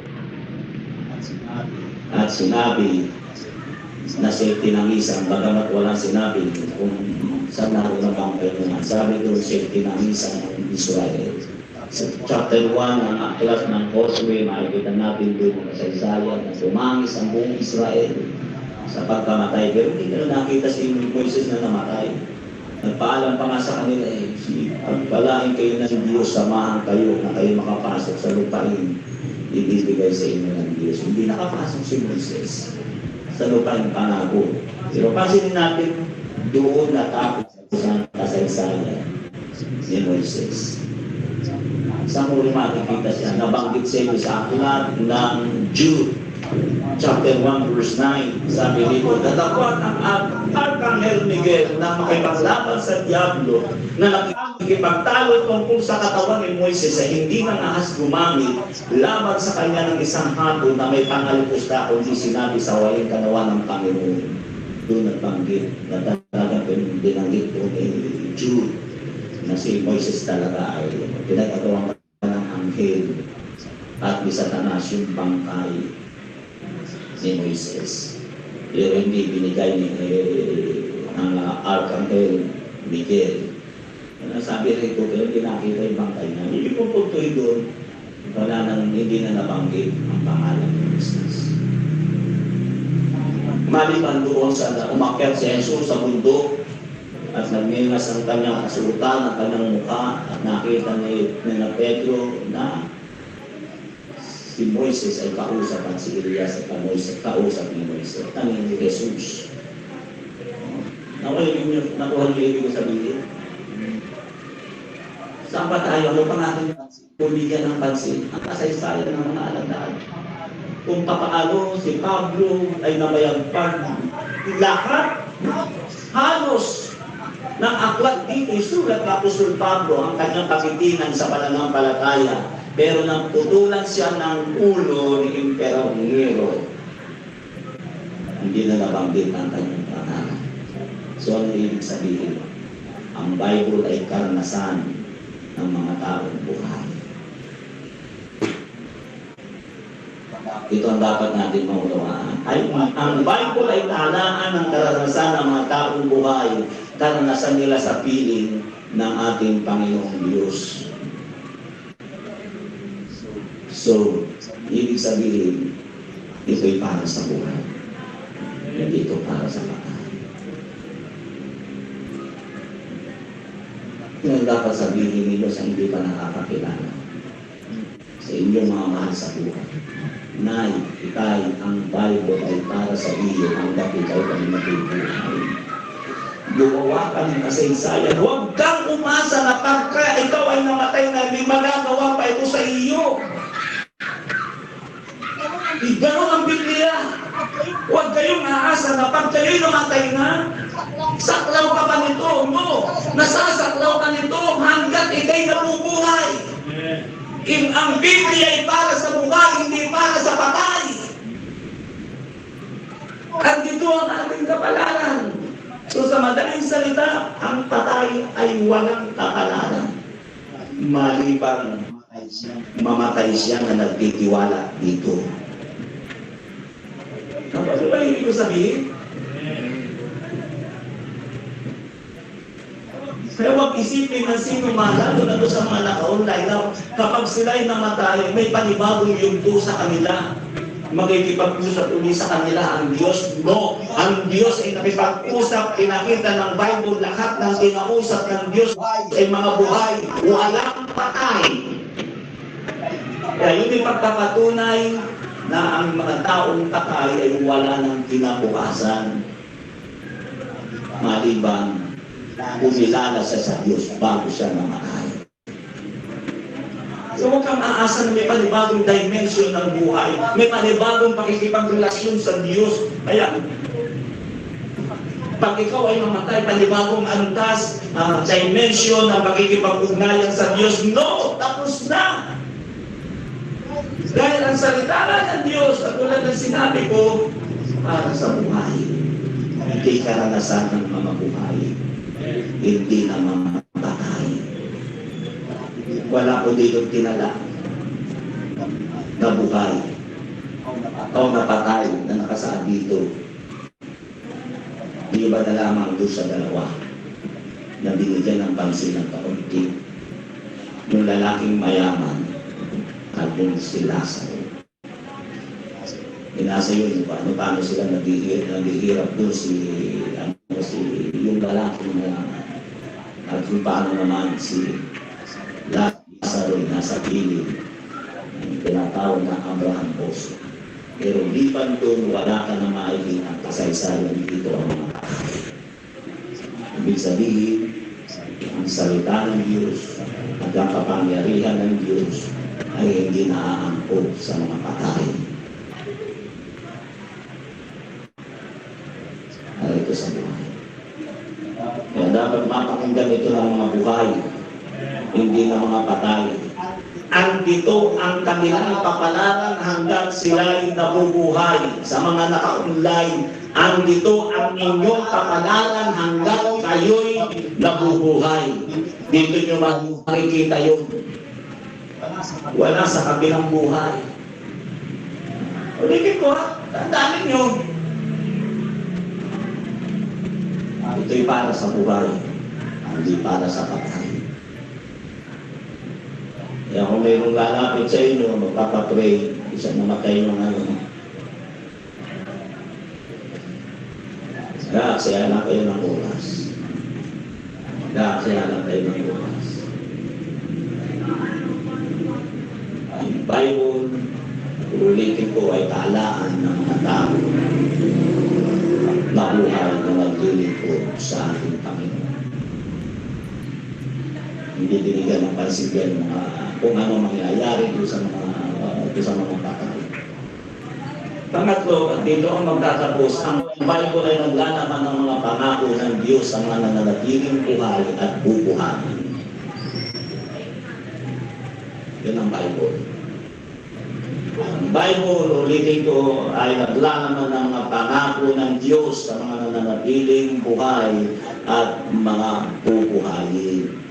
At sinabi na siya tinangisan, bagamat walang sinabi kung sa naroon ng pangkailangan. Sabi doon sa tinamisa ng Israel. Sa chapter 1 ng aklat ng Joshua, makikita natin doon ang kasaysayan na tumangis ang buong Israel sa pagkamatay. Pero hindi na nakita si Moises na namatay. Nagpaalam pa nga sa kanila pagpalain kayo ng Diyos, samahan kayo na kayo makapasok sa lupain ibibigay sa inyo ng Diyos. Hindi nakapasok si Moises sa lupain pangako. Pero pansinin natin doon natapos sa kasaysayan ni Moises. Sa muli makikita siya, nabanggit sa inyo sa aklat ng Jude, chapter 1, verse 9. Sabi dito, datapot ang Arkanghel Miguel na makipaglaban sa Diablo na nakikipagtalo tungkol sa katawan ni Moises ay hindi nang ahas gumamit laban sa kanya ng isang hapon na may pangalupusta kundi sinabi sa waling kanawa ng Panginoon. Doon nagbanggit na talagang binanggit doon ni Jude na si Moises talaga ay pinagkatawang ng anghel at ni Satanas yung bangkay ni Moises. Pero hindi binigay ng Arkanghel Miguel. Sabi rito, pero hindi nakita yung bangkay niya. Hindi po tuloy doon, wala nang hindi na nabanggit ang pangalan ni Moises. Maliban doon sa umakyat si Jesus sa bundok at nagmingas ang kanyang kasulutan, ang kanyang mukha at nakita ni Pedro na si Moises ay kausap at si Elias ay kausap ni Moises. Tangin ni Jesus. Nakuha niyo ibig sabihin? Saan ba tayo? Ano pa natin bigyan ng pansin? Ang kasaysayan ng mga alagad. Kung papaano si Pablo ay namayagpag lahat, halos ng aklat dito, isulat ng Apostol Pablo ang kanyang pakitinan sa pananampalataya. Pero nang tutulan siya ng ulo ni Emperor Nero, hindi na nabanggit ang kanyang pangalan. So ano ibig sabihin? Ang Bible ay karanasan ng mga taong buhay. Ito ang dapat natin maunawaan. Ang Bible ay talaan ng karanasan ng mga taong buhay, karanasan nila sa piling ng ating Panginoong Diyos. So, ibig sabihin, ito'y para sa buhay. Hindi ito para sa patay. Yung dapat sabihin ninyo sa hindi pa nakakakilala sa inyong mga mahal sa buhay. Nay, itay, ang Bible ay para sa iyo hanggang ikaw kami matutuhay. Gumawa ka ng kasaysayan. Huwag kang umasa na pagka ikaw ay namatay na may magagawa pa ito sa iyo. Ganon ang Biblia. Huwag kayong aasa na pag kayo'y namatay na, saklaw ka pa nito. No, nasasaklaw ka nito hanggat ikay nabubuhay. Ang Biblia ay para sa buhay, hindi para sa patay. At dito ang ating kapalaran. So sa madaling salita, ang patay ay walang kapalaran. Maliban mamatay siya na nagtitiwala dito. Ano ba yung ibig ko sabihin? Kaya huwag isipin ng sino man, lalo na doon sa mga naka-online na kapag sila'y namatay, may panibagong yugto sa kanila. Magkikipag-usap uli sa kanila ang Diyos. No, ang Diyos ay nakipag-usap, pinakita ng Bible, lahat ng kinausap ng Diyos ay mga buhay, walang patay. Kaya yun yung pagpapatunay na ang mga taong patay ay wala ng kinabukasan. Maliban kumilala siya sa Diyos bago siya namatay. So huwag kang aasa na may panibagong dimension ng buhay. May panibagong pakikipagrelasyon sa Diyos. Kaya, pag ikaw ay mamatay, panibagong antas, dimension ng pakikipag-ugnayan sa Diyos. No! Tapos na! Dahil ang salita ng Diyos, at tulad ng sinabi ko, para sa buhay. Hindi karanasan ng mga buhay. Hindi na mga patay. Wala ko dito tinala na buhay o napatay na nakasaad dito. Di ba na lamang doon sa dalawa? na binigyan ng pansin ng kaunti. Yung lalaking mayaman at yung si Lazaro. Inasa yun, paano sila naghihirap doon yung lalaking mayaman. At kung paano naman si Lazaro nasa piling ng tinatawag na Abraham Poso. Pero liban doon, wala ka na makikita kasaysayan dito ang mga patay. Ibig sabihin, ang salita ng Diyos at ang kapangyarihan ng Diyos ay hindi naaangkop sa mga patay. Ay ito sa buhay. Kaya dapat mapakinggan ito ng mga buhay, hindi ng mga patay. Andito ang kanilang kapalaran hanggang sila'y nabubuhay. Sa mga naka-online, andito ang inyong kapalaran hanggang kayo'y nabubuhay. Dito nyo makikita yun. Wala sa kabilang buhay. Ulitin ko ha, tandaan nyo. Ito'y para sa buhay, hindi para sa patay. Kaya kung mayroong lalapit sa inyo, magpapapray, isa namatay nyo ngayon. Kaya lang kayo ng oras. Kaya lang kayo ng oras. Ang Bible, ulitin ko, ay talaan ng mga tao na buhay na naglilingkod sa ating Panginoon. Hindi binigyan ng pansin kung ano mangyayari doon sa mga patay. Pangatlo, at dito ang magtatapos, ang Bible ay naglalaman ng mga pangako ng Diyos sa mga nananatiling buhay at bubuhayan. Yun ang Bible. Ang Bible, ulitin ko, ay naglalaman ng mga pangako ng Diyos sa mga nananatiling buhay at mga bubuhayin.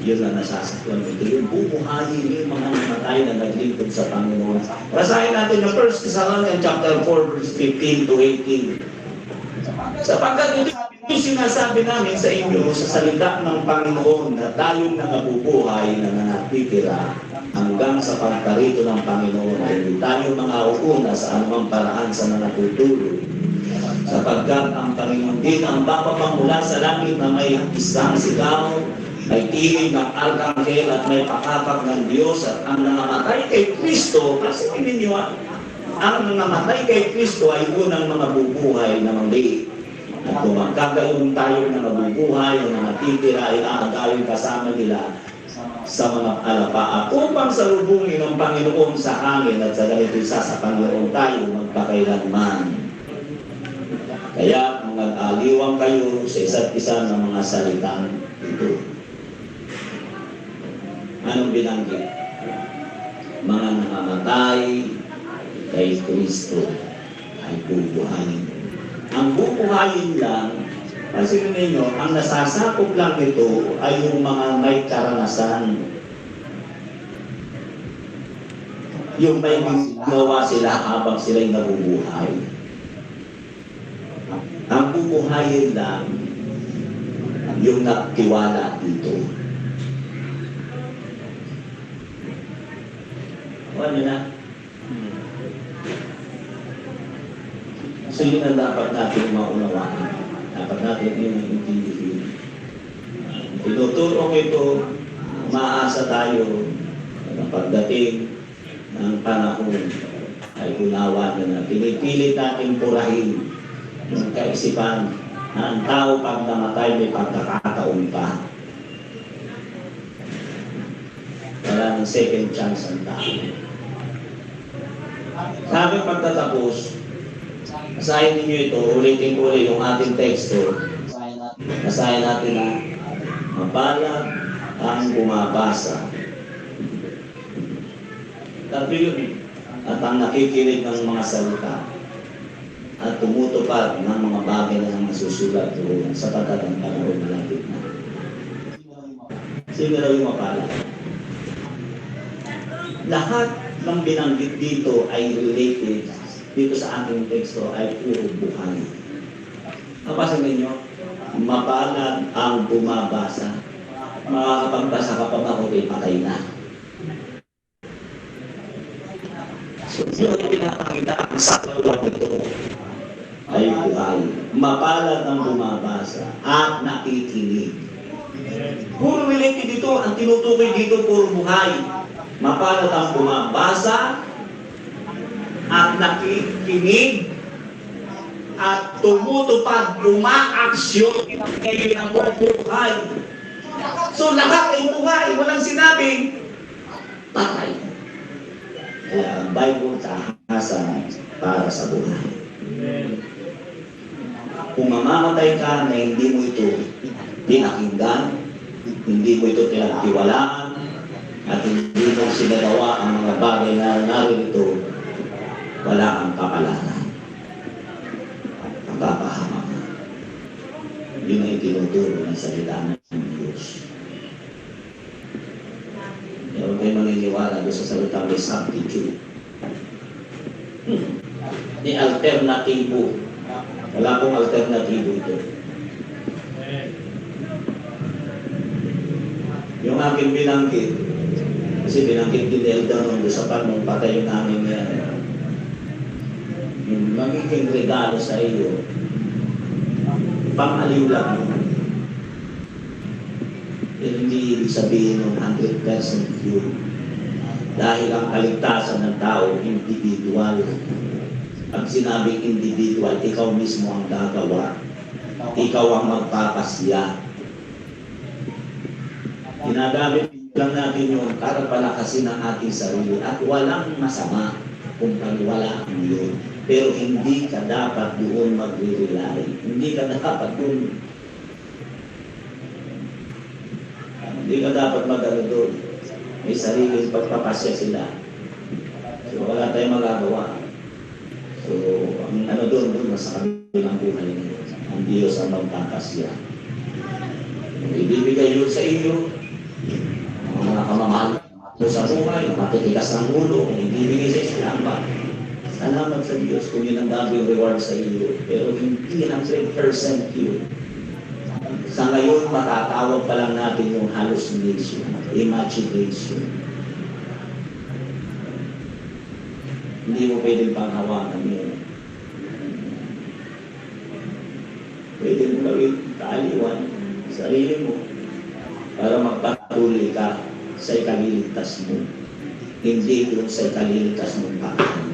Yun na nasasaktuan ito. Yung bubuhayin yung mga namatay na naglingkod sa Panginoon. Basahin natin ng 1 Thessalonians chapter 4, verse 15 to 18. Sapagkat ito yung sinasabi namin sa inyo sa salita ng Panginoon na tayong nangabubuhay na nanatitira hanggang sa pagkarito ng Panginoon ay hindi tayo mga uuna sa anumang paraan sa nanatutulog. Sapagkat ang Panginoon din ang bababa mula sa langit na may isang sigaw, may tinig ng arkanghel at may pakakak ng Diyos at ang nangamatay kay Kristo, kasi pininiwa, ang nangamatay kay Kristo ay unang mga bubuhay na mali. At kung magkagayon tayo na mabubuhay o na natitira ay aagawin kasama nila sa mga alapaap upang salubungin ng Panginoon sa hangin at sa ganito isa sa Panginoon tayo magpakailanman. Kaya mag-aliwang kayo sa isa't isa ng mga salitang ito. Anong binanggit? Mga namamatay kay Kristo ay bubuhayin. Ang bubuhayin lang, kasi ninyo, ang nasasakop lang ito ay yung mga may karanasan. Yung may ginawa sila habang sila'y nabubuhay. Ang bubuhayin lang, yung nagtiwala dito. Ano na? So yun ang dapat natin maunawaan. Dapat natin yung intindihin. Tinuturo ito, maasa tayo na pagdating ng panahon ay unawa na pinipilit natin purahin yung kaisipan na ang tao pag namatay may pagkakataon pa. Wala ng second chance ang tao. Sabi pagtatapos, basahin ninyo ito, ulitin ko ulit yung ating teksto. Basahin natin na mapalad ang bumabasa. Tatlo yun. At ang nakikinig ng mga salita at tumutupad ng mga bagay na nasusulat doon sa ang panahon na lapit na. Sino daw yung mapalad? Lahat ng binanggit dito ay related dito sa ating teksto ay puro buhay. Napasin ninyo, Mapalad ang bumabasa. Makakapagbasa ka pa ba kung patay na? So, yun ang pinapakita ang saklaw nito ay buhay. Mapalad ang bumabasa at nakikinig. Puro related dito, ang tinutukoy dito puro buhay. Mapalad ang bumabasa at nakikinig at tumutupad, umaaksyon ngayon ang buhay. So lahat ay buhay, walang sinabing patay. Kaya ang Bible tahasan para sa buhay. Kung mamamatay ka na hindi mo ito pinakinggan, hindi mo ito pinagtiwalaan, at hindi mo sinagawa ang mga bagay na narito, wala kang kapalaran. Ang papahamak na. Yun ay tinuturo ng salita ng Diyos. Kaya huwag kayo maniniwala doon sa salita may substitute. Di alternatibo. Wala pong alternatibo ito. Yung aking binanggit, kasi binanggit din Elda nung sa panong patay namin yan. Yung magiging regalo sa iyo, pang-aliw lang yun. Pero hindi ibig sabihin ng 100% yun. Dahil ang kaligtasan ng tao, individual. Pag sinabing individual, ikaw mismo ang gagawa. Ikaw ang magpapasya. Ginagamit lang natin yung para palakasin ng ating sarili at walang masama kung paniwalaan yun. Pero hindi ka dapat doon mag-rely. Hindi ka dapat doon. Hindi ka dapat mag-ano doon. May sariling pagpapasya sila. So wala tayong magagawa. So ang ano doon nasa kabilang buhay nila. Ang Diyos ang magpapasya. Ibibigay yun sa iyo. Mga kamamahal sa buhay, matitigas ng ulo, ibibigay sa Islam. Salamat sa Diyos kung yun ang gagawin reward sa iyo. Pero hindi 100% yun. Sa ngayon, matatawag pa lang natin yung hallucination, imagination. Hindi mo pwedeng panghawakan yun. Pwede mo gawin kaaliwan sa sarili mo para magpatuloy ka sa ikaliligtas mo. Hindi doon sa ikaliligtas mong pakain.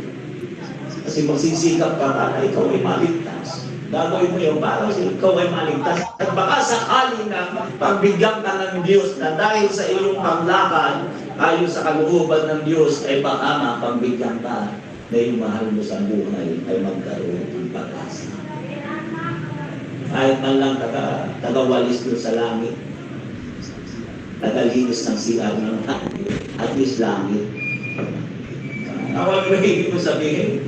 Kasi magsisikap ka para ikaw ay maligtas. Gagawin mo yun para ikaw ay maligtas. At baka sakali na pagbigyan ka ng Diyos na dahil sa iyong paglakad, ayon sa kalooban ng Diyos, ay baka mapagbigyan ka na yung mahal mo sa buhay ay magkaroon ng pag-asa. Kahit man lang tagawalis doon sa langit, tagalinis ng CR ng langit, at least langit. Ako ang hindi ko sabihin.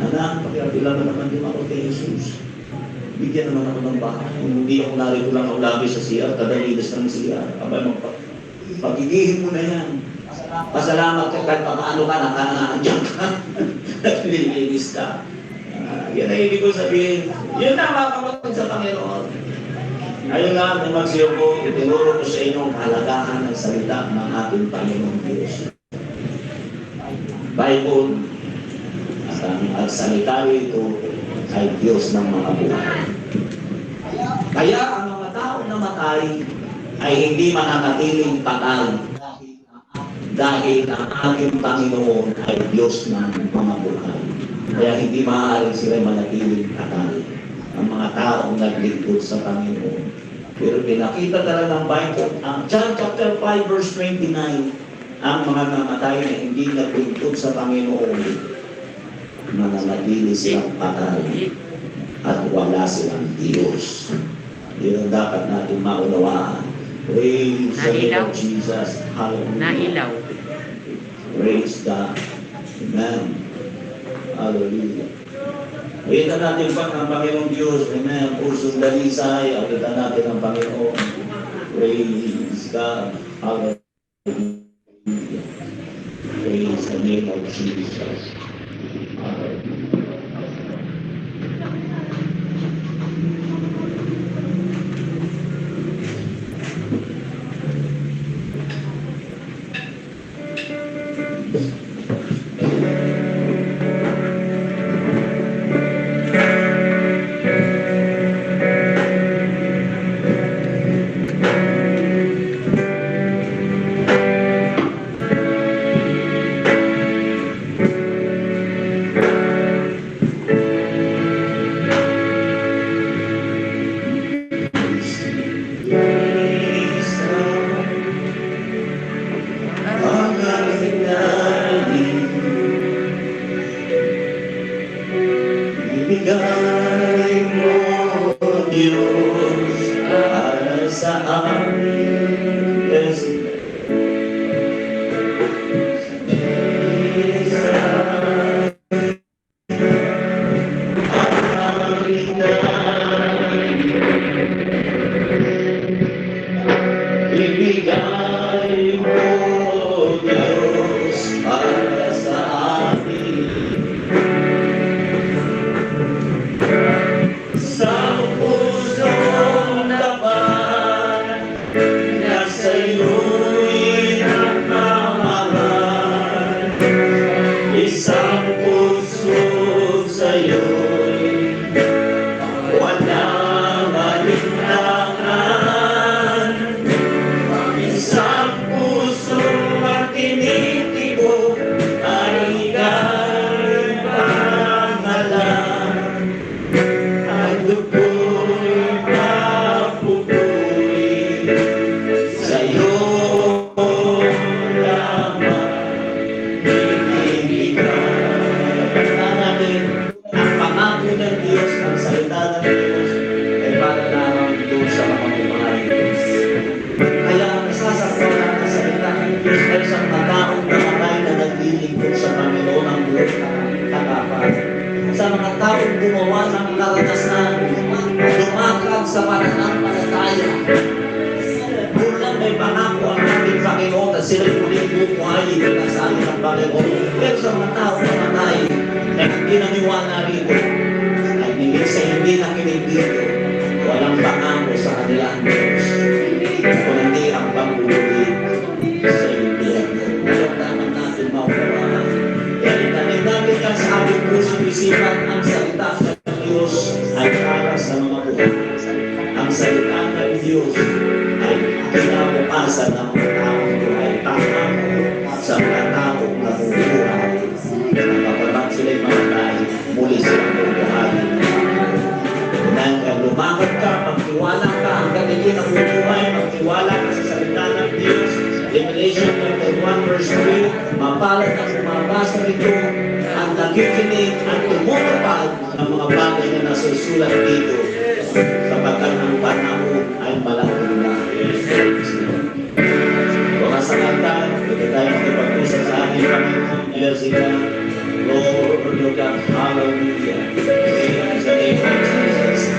Anak, pakilala naman din ako kay Jesus. Bigyan naman ako ng bahay. Hindi ako narito lang ako lagi sa CR, tagalinis ng CR. Pagigihin mo na yan. Pasalamat ka kahit paano ka, nakaandiyan ka. Naglilinis ka. Yan ay ibig ko sabihin. Yan na makakapagod sa Panginoon. Ayun nga, ang magsiyo ko, itinuro ko sa inyo ang kahalagahan ng salita ng ating Panginoon Diyos. Bible, at ang salita ito ay Diyos ng mga buhay. Kaya ang mga tao na matay ay hindi mananatiling patay dahil ang ating Panginoon ay Diyos ng mga buhay. Kaya hindi maaaring sila manatiling patay. Ang mga taong naglingkod sa Panginoon. Pero pinakita talaga ng Bible, ang John chapter 5 verse 29, ang mga namatay na hindi naglingkod sa Panginoon, mananatili silang patay at wala silang Diyos. Yun ang dapat natin maunawaan. Praise the name of Jesus. Hallelujah. Nailaw. Praise God. Amen. Hallelujah. Kita natin pa ng Panginoong Diyos. Amen. Pusong dalisay. Kita natin ang Panginoon. Praise God. Hallelujah. Praise the name of Jesus. Hallelujah. ibigay mo, Diyos, para sa amin. Yes. Ibigay mo, Diyos, para sa amin. Sa pusong tapat na sa'yo'y nagmamahal, isang puso sa'yo'y walang alinlangan. Isang pusong makinitibo ay ika'y pangalan. Ang dugo'y mapupuwi sa'yo lamang ibigay. Ang pangako ng Diyos, ang salita ng Diyos, ay para lamang doon sa mga bumahay. Kaya ang nasasaktan ang salita ng Diyos ay sa mga taong namatay na naglilingkod sa Panginoon ang buhay na katapat. Sa mga taong gumawa ng karanasan, lumakad sa pananampalataya. Bulan may pangako ang ating Panginoon na sila'y muling bubuhayin na sa ating ng Panginoon. Pero sa mga taong namatay na hindi naniwala rito, ay hindi nakinig dito, walang pangako sa kanila ang Diyos. Kung hindi ang panguluwi sa Biblia. Ngayon dapat natin maunawaan. Kaya itanim namin yan sa ating pusong isipan, ang salita ng Diyos ay para sa mga buhay. Ang salita ng Diyos ay kinabukasan ng mga taong buhay. Pangako sa mga taong nabubuhay. Kapag sila'y mamatay, muli silang bubuhayin. Dahil lumakad ka, magtiwala ka, hanggang hindi nabubuhay, magtiwala ka sa salita ng Diyos. Revelation 1 verse 3, mapalad ang umabasa nito, ang nakikinig at tumutupad ng mga bagay na nasusulat dito, sapagkat ang panahon ay malaki na. Mga sangalan, ito tayo makipag-usap sa ating Panginoon, Diyos sila, Lord, your God, hallelujah. In the name of Jesus.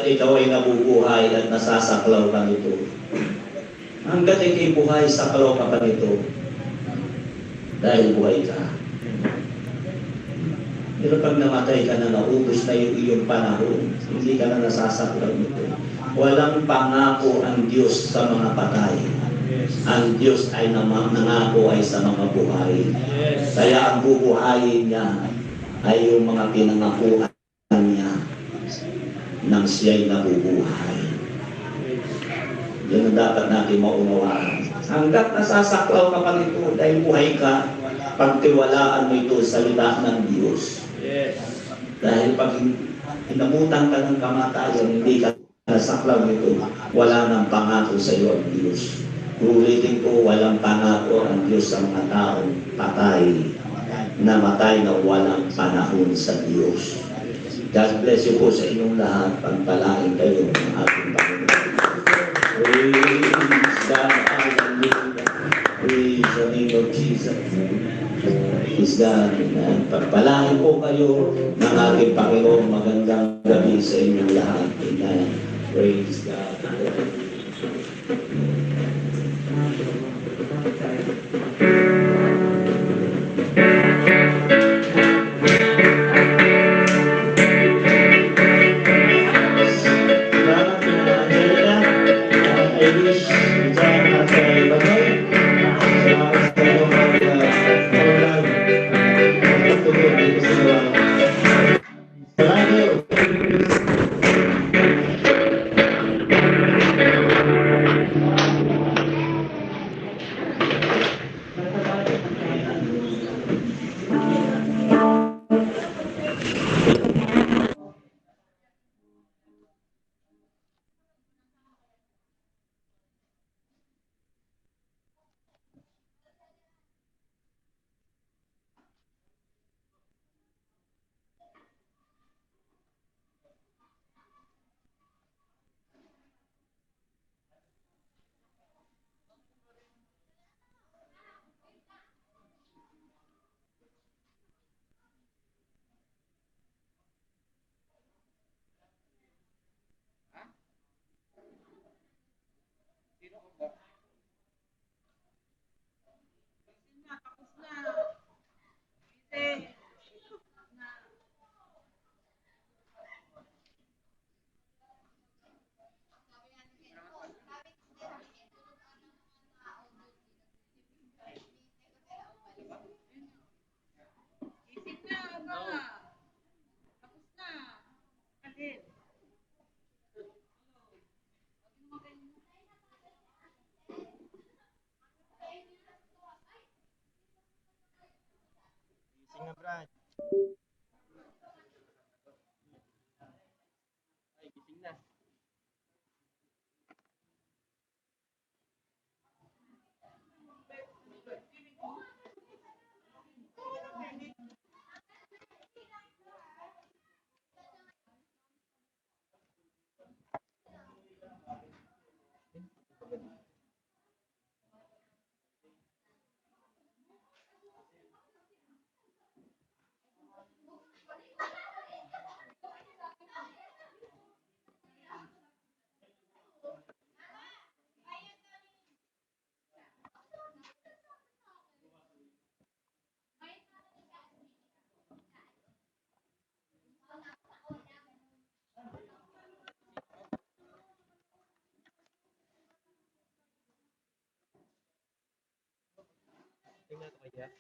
ikaw ay nabubuhay at nasasaklaw ka nito, hanggat ikay buhay, saklaw ka pa nito, dahil buhay ka. Pero pag namatay ka na, naubos na yung iyong panahon, hindi ka na nasasaklaw nito. Walang pangako ang Diyos sa mga patay. Ang Diyos ay nangako ay sa mga buhay. Kaya ang bubuhayin niya ay yung mga pinangakuan niya nang siya'y nabubuhay. Yun ang dapat natin maunawaan. Hanggat nasasaklaw ka pa nito dahil buhay ka, pagtiwalaan mo ito sa salita ng Diyos. Dahil pag inabutan ka ng kamatayan, hindi ka nasaklaw nito, wala nang pangako sa iyo ang Diyos. Ulitin ko, walang pangako ang Diyos sa mga taong patay, namatay na walang panahon sa Diyos. God bless you po sa inyong lahat. Pagpalain kayo ng ating Panginoon. Praise God. Hallelujah. Praise the name of Jesus. Praise God. Amen. Pagpalain po kayo ng ating Panginoon. Magandang gabi sa inyong lahat. Amen. Praise God. Tingnan ko kaya.